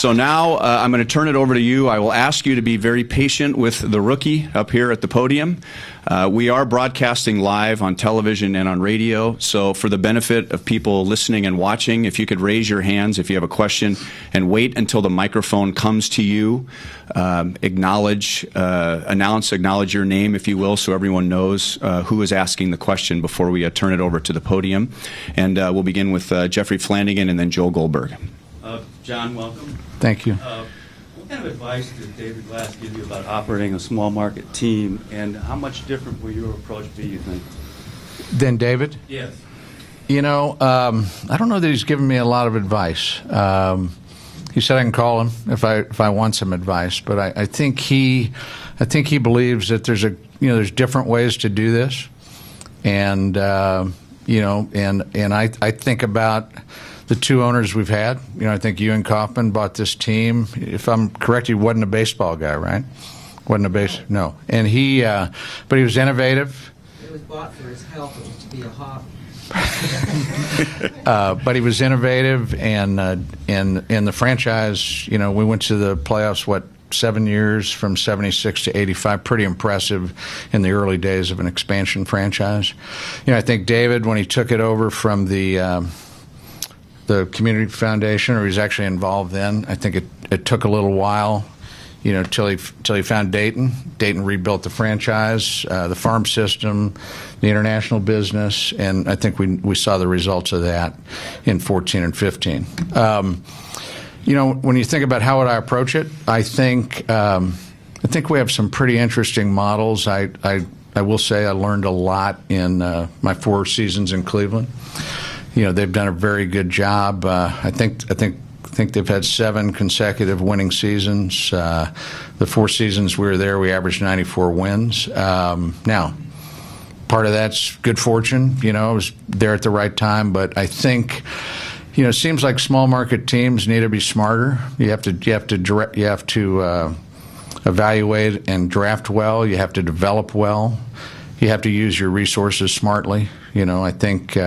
So now I'm going to turn it over to you. I will ask you to be very patient with the rookie up here at the podium. We are broadcasting live on television and on radio, so for the benefit of people listening and watching, if you could raise your hands if you have a question and wait until the microphone comes to you. Acknowledge your name, if you will, so everyone knows who is asking the question before we turn it over to the podium. And we'll begin with Jeffrey Flanagan and then Joel Goldberg. John, welcome. Thank you. What kind of advice did David Glass give you about operating a small market team, and how much different will your approach be, you think? Then David? Yes. You know, I don't know that he's given me a lot of advice. He said I can call him if I want some advice, but I think he believes that there's different ways to do this, and and I think about the two owners we've had. I think you and Kauffman bought this team. If I'm correct, he wasn't a baseball guy, right? Wasn't a base? No. And but he was innovative. It was bought for his health. It was to be a hobby. But he was innovative, and the franchise. We went to the playoffs 7 years from 76 to 85. Pretty impressive in the early days of an expansion franchise. I think David, when he took it over from the community foundation, or he was actually involved then, I think it took a little while, till he found Dayton. Dayton rebuilt the franchise, the farm system, the international business, and I think we saw the results of that in 14 and 15. When you think about how would I approach it, I think we have some pretty interesting models. I will say I learned a lot in my 4 seasons in Cleveland. They've done a very good job. I think they've had 7 consecutive winning seasons. The 4 seasons we were there, we averaged 94 wins. Now, part of that's good fortune. I was there at the right time, but I think it seems like small market teams need to be smarter. You have to evaluate and draft well. You have to develop well. You have to use your resources smartly. I think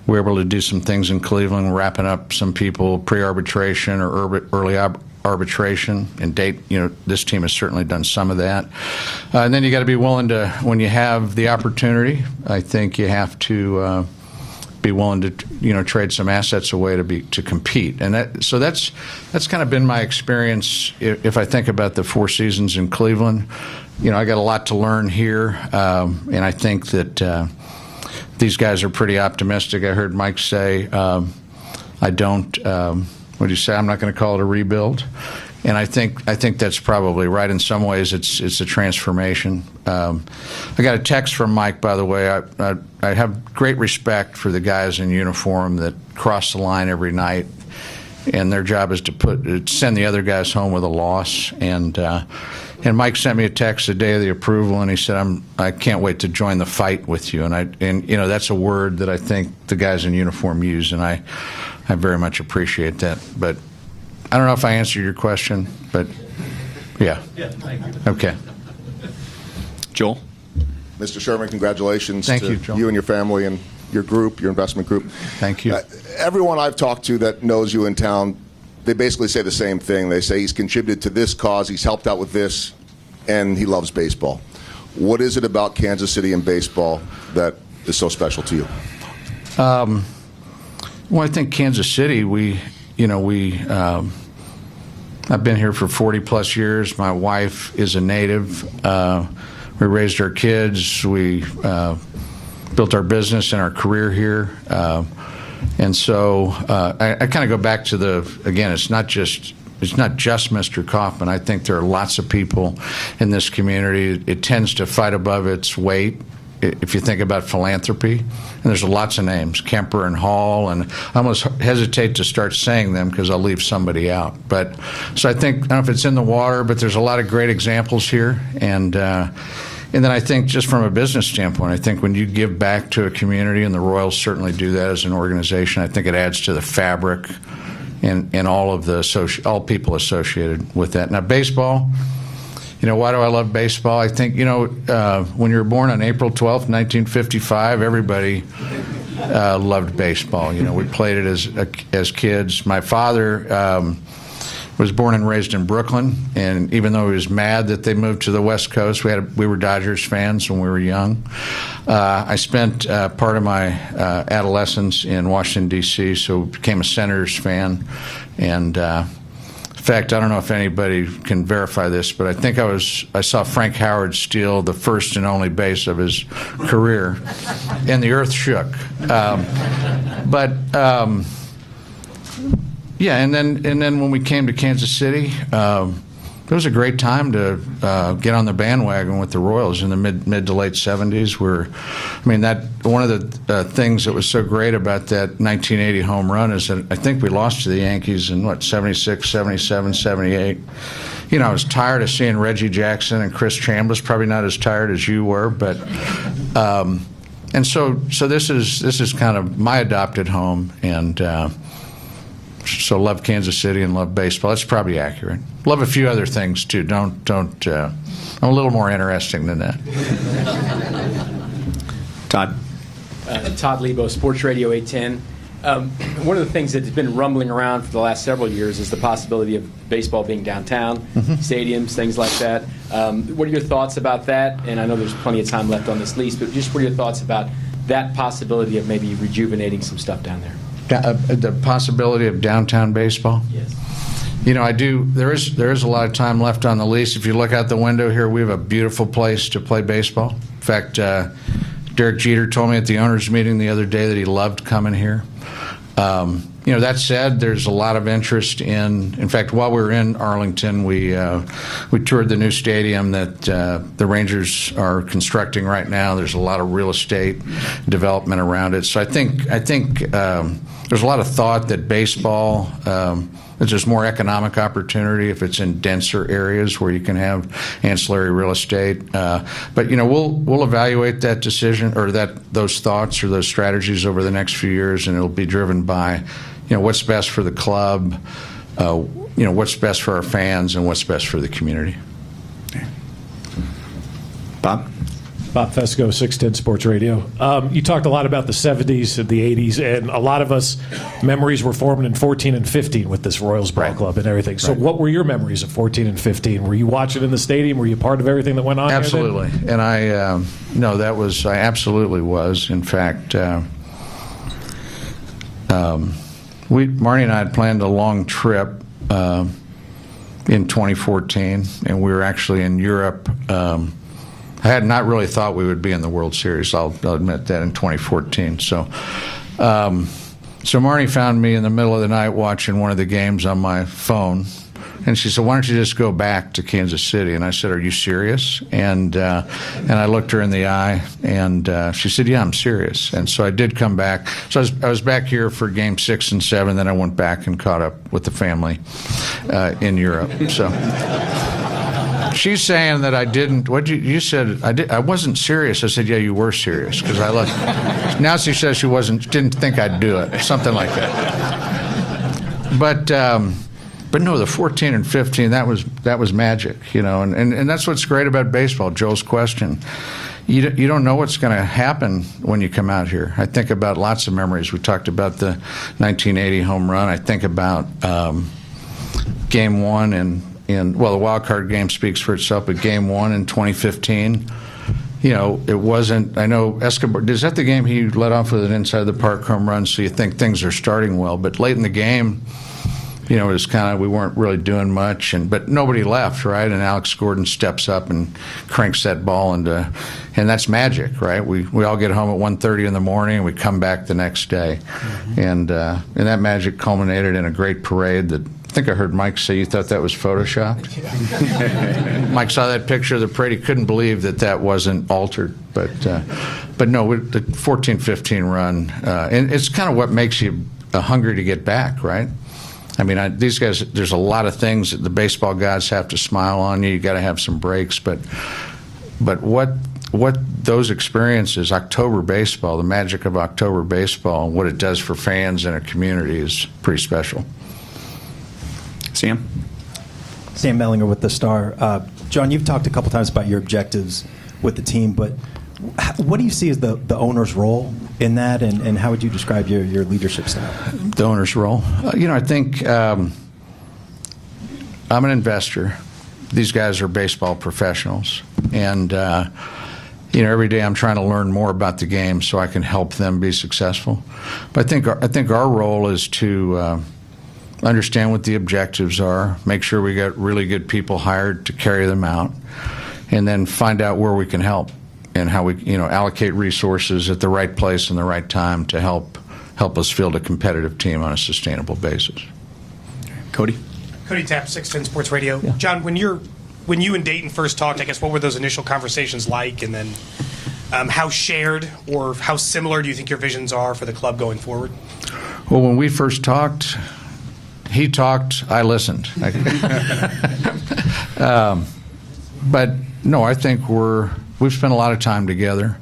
we're able to do some things in Cleveland, wrapping up some people pre-arbitration or early arbitration. And this team has certainly done some of that. And then you got to be willing to, when you have the opportunity, I think you have to be willing to trade some assets away to compete. And that's kind of been my experience. If I think about the 4 seasons in Cleveland, I got a lot to learn here, and I think that. These guys are pretty optimistic. I heard Mike say, "I don't." What do you say? I'm not going to call it a rebuild, and I think that's probably right. In some ways, it's a transformation. I got a text from Mike, by the way. I have great respect for the guys in uniform that cross the line every night, and their job is to send the other guys home with a loss. And Mike sent me a text the day of the approval, and he said, "I can't wait to join the fight with you." And that's a word that I think the guys in uniform use, and I very much appreciate that. But I don't know if I answered your question, but yeah. Yeah, thank you. Okay. Joel? Mr. Sherman, congratulations Thank to you, Joel. you and your family and your group, your investment group. Thank you. Everyone I've talked to that knows you in town, they basically say the same thing. They say he's contributed to this cause, he's helped out with this, and he loves baseball. What is it about Kansas City and baseball that is so special to you? Well, I think Kansas City, I've been here for 40 plus years. My wife is a native. We raised our kids. We built our business and our career here. And so I kind of go back to again, it's not just Mr. Kauffman. I think there are lots of people in this community. It tends to fight above its weight. If you think about philanthropy, and there's lots of names, Kemper and Hall, and I almost hesitate to start saying them because I'll leave somebody out. But so I don't know if it's in the water, but there's a lot of great examples here. And then I think just from a business standpoint, I think when you give back to a community, and the Royals certainly do that as an organization, I think it adds to the fabric and all of all people associated with that. Now, baseball. Why do I love baseball? I think, when you were born on April 12th, 1955, everybody loved baseball. We played it as kids. My father was born and raised in Brooklyn, and even though he was mad that they moved to the West Coast, we were Dodgers fans when we were young. I spent part of my adolescence in Washington, D.C., so became a Senators fan. And in fact, I don't know if anybody can verify this, but I think I saw Frank Howard steal the first and only base of his career, and the earth shook. Yeah, and then when we came to Kansas City, it was a great time to get on the bandwagon with the Royals in the mid to late 70s. That one of the things that was so great about that 1980 home run is that I think we lost to the Yankees in 76, 77, 78. I was tired of seeing Reggie Jackson and Chris Chambliss. Probably not as tired as you were, but and so this is kind of my adopted home, and so love Kansas City and love baseball. That's probably accurate. Love a few other things too. I'm a little more interesting than that. Todd. Todd Lebo, Sports Radio 810. One of the things that's been rumbling around for the last several years is the possibility of baseball being downtown, stadiums, things like that. What are your thoughts about that? And I know there's plenty of time left on this lease, but just what are your thoughts about that possibility of maybe rejuvenating some stuff down there? The possibility of downtown baseball? Yes. I do. There is a lot of time left on the lease. If you look out the window here, we have a beautiful place to play baseball. In fact, Derek Jeter told me at the owners' meeting the other day that he loved coming here. That said, there's a lot of interest in fact, while we were in Arlington, we toured the new stadium that the Rangers are constructing right now. There's a lot of real estate development around it. So I think there's a lot of thought that baseball, there's more economic opportunity if it's in denser areas where you can have ancillary real estate. But we'll evaluate that decision or those thoughts or those strategies over the next few years, and it'll be driven by what's best for the club, what's best for our fans, and what's best for the community. Bob? Bob Fesco, 610 Sports Radio. You talked a lot about the 70s and the 80s, and a lot of us, memories were formed in 14 and 15 with this Royals Ball Club and everything. So what were your memories of 14 and 15? Were you watching in the stadium? Were you part of everything that went on? Absolutely. And I absolutely was. In fact, Marty and I had planned a long trip in 2014, and we were actually in Europe. I had not really thought we would be in the World Series. I'll admit that in 2014. So Marty found me in the middle of the night watching one of the games on my phone, and she said, "Why don't you just go back to Kansas City?" And I said, "Are you serious?" And I looked her in the eye, and she said, "Yeah, I'm serious." And so I did come back. So I was back here for Game 6 and 7. Then I went back and caught up with the family in Europe. So. She's saying that I didn't. What you said? I wasn't serious. I said, "Yeah, you were serious." Because I looked. Now she says she didn't think I'd do it. Something like that. But no, the 14 and 15 that was magic, and that's what's great about baseball. Joel's question. You don't know what's going to happen when you come out here. I think about lots of memories. We talked about the 1980 home run. I think about Game 1 and the wild card game speaks for itself, but Game 1 in 2015, it wasn't. I know Escobar. Is that the game he led off with an inside the park home run? So you think things are starting well, but late in the game, it was kind of we weren't really doing much, but nobody left, right? And Alex Gordon steps up and cranks that ball and that's magic, right? We all get home at 1:30 in the morning, and we come back the next day, and that magic culminated in a great parade that. I think I heard Mike say you thought that was photoshopped. Mike saw that picture of the parade. He couldn't believe that wasn't altered. But no, the 14-15 run, and it's kind of what makes you hungry to get back, right? I mean, these guys. There's a lot of things that the baseball gods have to smile on you. You got to have some breaks, but what those experiences, October baseball, the magic of October baseball, and what it does for fans and a community is pretty special. Sam Mellinger with the Star. John, you've talked a couple times about your objectives with the team, but what do you see as the owner's role in that, and how would you describe your leadership style? The owner's role? I think I'm an investor. These guys are baseball professionals, and every day I'm trying to learn more about the game so I can help them be successful. But I think our role is to understand what the objectives are, make sure we get really good people hired to carry them out, and then find out where we can help and how we allocate resources at the right place and the right time to help us field a competitive team on a sustainable basis. Cody? Cody Tapp, 610 Sports Radio. Yeah. John, when you and Dayton first talked, I guess, what were those initial conversations like? And then how shared or how similar do you think your visions are for the club going forward? Well, when we first talked, he talked, I listened. But no, I think we've spent a lot of time together.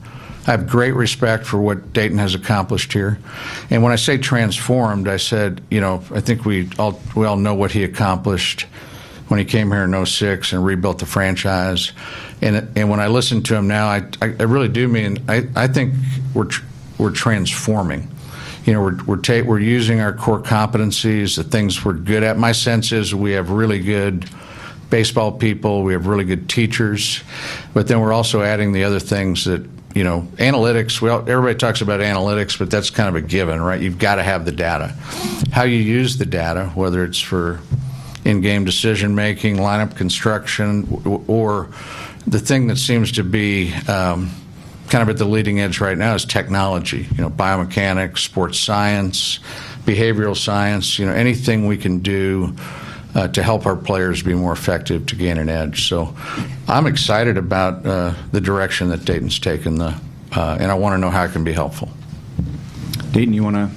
I have great respect for what Dayton has accomplished here. And when I say transformed, I said, I think we all know what he accomplished when he came here in 2006 and rebuilt the franchise. And when I listen to him now, I really do mean, I think we're transforming. We're using our core competencies, the things we're good at. My sense is we have really good baseball people, we have really good teachers, but then we're also adding the other things that, analytics. Everybody talks about analytics, but that's kind of a given, right? You've got to have the data. How you use the data, whether it's for in-game decision-making, lineup construction, or the thing that seems to be kind of at the leading edge right now is technology, biomechanics, sports science, behavioral science, anything we can do to help our players be more effective to gain an edge. So I'm excited about the direction that Dayton's taken, and I want to know how it can be helpful. Dayton, you want to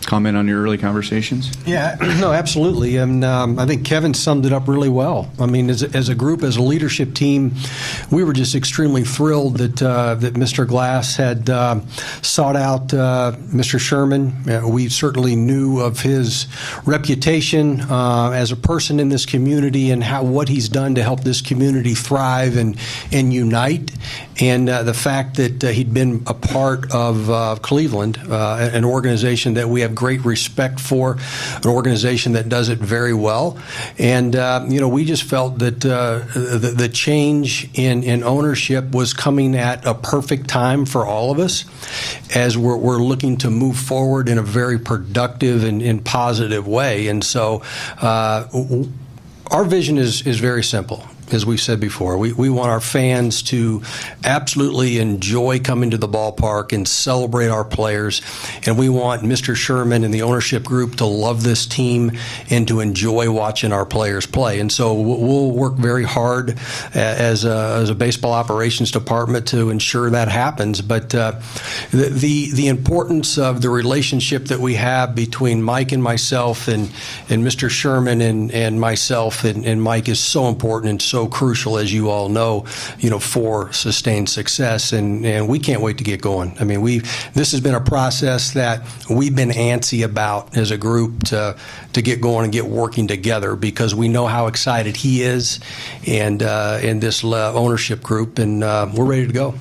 comment on your early conversations? Yeah, no, absolutely. And I think Kevin summed it up really well. I mean, as a group, as a leadership team, we were just extremely thrilled that Mr. Glass had sought out Mr. Sherman. We certainly knew of his reputation as a person in this community and what he's done to help this community thrive and unite. And the fact that he'd been a part of Cleveland, an organization that we have great respect for, an organization that does it very well. And, we just felt that the change in ownership was coming at a perfect time for all of us as we're looking to move forward in a very productive and positive way. And so our vision is very simple. As we've said before, we want our fans to absolutely enjoy coming to the ballpark and celebrate our players, and we want Mr. Sherman and the ownership group to love this team and to enjoy watching our players play. And so we'll work very hard as a baseball operations department to ensure that happens. But the importance of the relationship that we have between Mike and myself and Mr. Sherman and myself and Mike is so important and so crucial, as you all know, for sustained success, and we can't wait to get going. I mean, this has been a process that we've been antsy about as a group to get going and get working together because we know how excited he is and this ownership group, and we're ready to go.